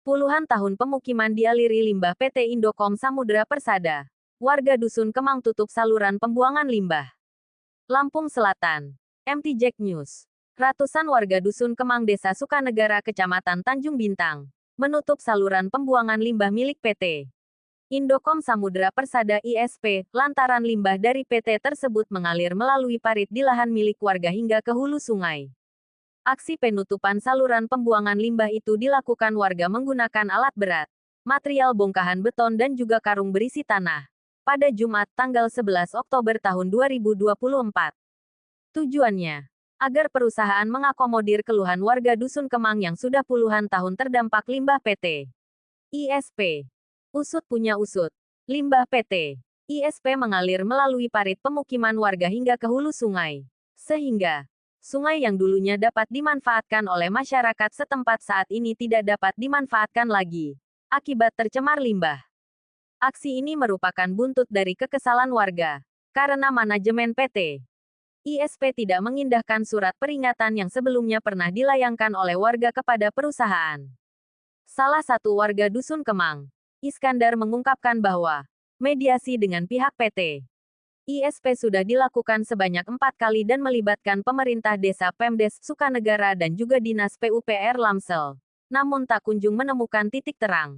Puluhan tahun pemukiman dialiri limbah PT Indokom Samudra Persada. Warga Dusun Kemang tutup saluran pembuangan limbah. Lampung Selatan. MT Jack News. Ratusan warga Dusun Kemang Desa Sukanegara Kecamatan Tanjung Bintang menutup saluran pembuangan limbah milik PT Indokom Samudra Persada ISP, lantaran limbah dari PT tersebut mengalir melalui parit di lahan milik warga hingga ke hulu sungai. Aksi penutupan saluran pembuangan limbah itu dilakukan warga menggunakan alat berat, material bongkahan beton dan juga karung berisi tanah. Pada Jumat, tanggal 11 Oktober tahun 2024. Tujuannya, agar perusahaan mengakomodir keluhan warga Dusun Kemang yang sudah puluhan tahun terdampak limbah PT ISP. Usut punya usut. Limbah PT ISP mengalir melalui parit pemukiman warga hingga ke hulu sungai. Sehingga, sungai yang dulunya dapat dimanfaatkan oleh masyarakat setempat saat ini tidak dapat dimanfaatkan lagi, akibat tercemar limbah. Aksi ini merupakan buntut dari kekesalan warga, karena manajemen PT ISP tidak mengindahkan surat peringatan yang sebelumnya pernah dilayangkan oleh warga kepada perusahaan. Salah satu warga Dusun Kemang, Iskandar, mengungkapkan bahwa mediasi dengan pihak PT ISP sudah dilakukan sebanyak 4 kali dan melibatkan pemerintah desa Pemdes Sukanegara dan juga Dinas PUPR Lamsel. Namun tak kunjung menemukan titik terang.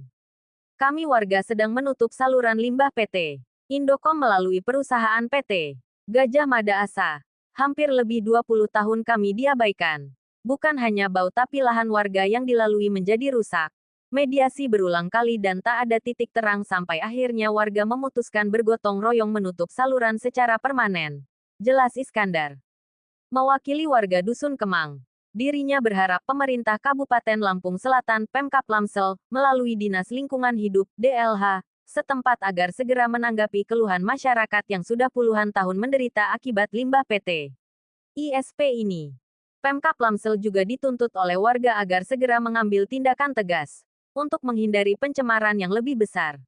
Kami warga sedang menutup saluran limbah PT Indokom melalui perusahaan PT Gajah Mada Asa. Hampir lebih 20 tahun kami diabaikan. Bukan hanya bau tapi lahan warga yang dilalui menjadi rusak. Mediasi berulang kali dan tak ada titik terang sampai akhirnya warga memutuskan bergotong royong menutup saluran secara permanen. Jelas Iskandar. Mewakili warga Dusun Kemang, dirinya berharap pemerintah Kabupaten Lampung Selatan Pemkab Lamsel, melalui Dinas Lingkungan Hidup DLH, setempat agar segera menanggapi keluhan masyarakat yang sudah puluhan tahun menderita akibat limbah PT ISP ini. Pemkab Lamsel juga dituntut oleh warga agar segera mengambil tindakan tegas untuk menghindari pencemaran yang lebih besar.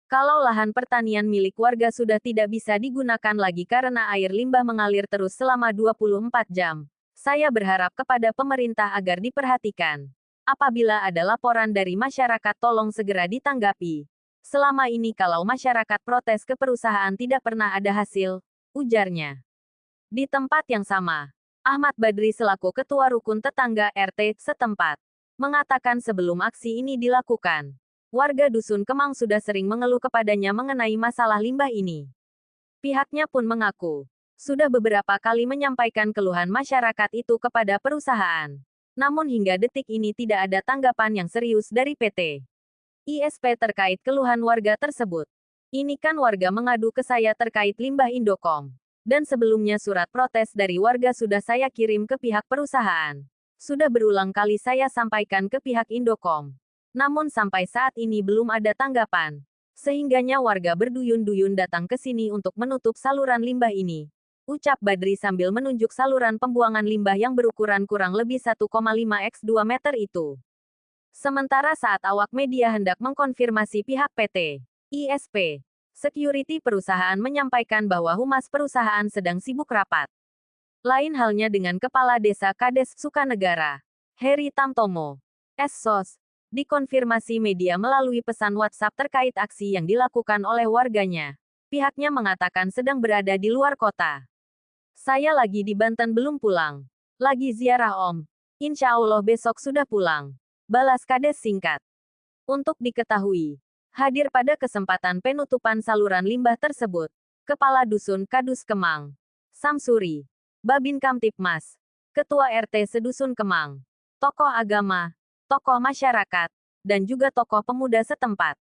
Kalau lahan pertanian milik warga sudah tidak bisa digunakan lagi karena air limbah mengalir terus selama 24 jam, saya berharap kepada pemerintah agar diperhatikan. Apabila ada laporan dari masyarakat tolong segera ditanggapi. Selama ini kalau masyarakat protes ke perusahaan tidak pernah ada hasil, ujarnya. Di tempat yang sama, Ahmad Badri selaku Ketua Rukun Tetangga RT setempat mengatakan sebelum aksi ini dilakukan, warga Dusun Kemang sudah sering mengeluh kepadanya mengenai masalah limbah ini. Pihaknya pun mengaku, sudah beberapa kali menyampaikan keluhan masyarakat itu kepada perusahaan. Namun hingga detik ini tidak ada tanggapan yang serius dari PT ISP terkait keluhan warga tersebut. Ini kan warga mengadu ke saya terkait limbah Indokom. Dan sebelumnya surat protes dari warga sudah saya kirim ke pihak perusahaan. Sudah berulang kali saya sampaikan ke pihak Indokom. Namun sampai saat ini belum ada tanggapan. Sehingganya warga berduyun-duyun datang ke sini untuk menutup saluran limbah ini. Ucap Badri sambil menunjuk saluran pembuangan limbah yang berukuran kurang lebih 1,5 x 2 meter itu. Sementara saat awak media hendak mengkonfirmasi pihak PT ISP, security perusahaan menyampaikan bahwa humas perusahaan sedang sibuk rapat. Lain halnya dengan Kepala Desa Kades Sukanegara, Heri Tamtomo. Sos, dikonfirmasi media melalui pesan WhatsApp terkait aksi yang dilakukan oleh warganya. Pihaknya mengatakan sedang berada di luar kota. Saya lagi di Banten belum pulang. Lagi ziarah Om. Insya Allah besok sudah pulang. Balas Kades singkat. Untuk diketahui, hadir pada kesempatan penutupan saluran limbah tersebut, Kepala Dusun Kadus Kemang, Samsuri, Babin Kamtipmas, Ketua RT Sedusun Kemang, tokoh agama, tokoh masyarakat, dan juga tokoh pemuda setempat.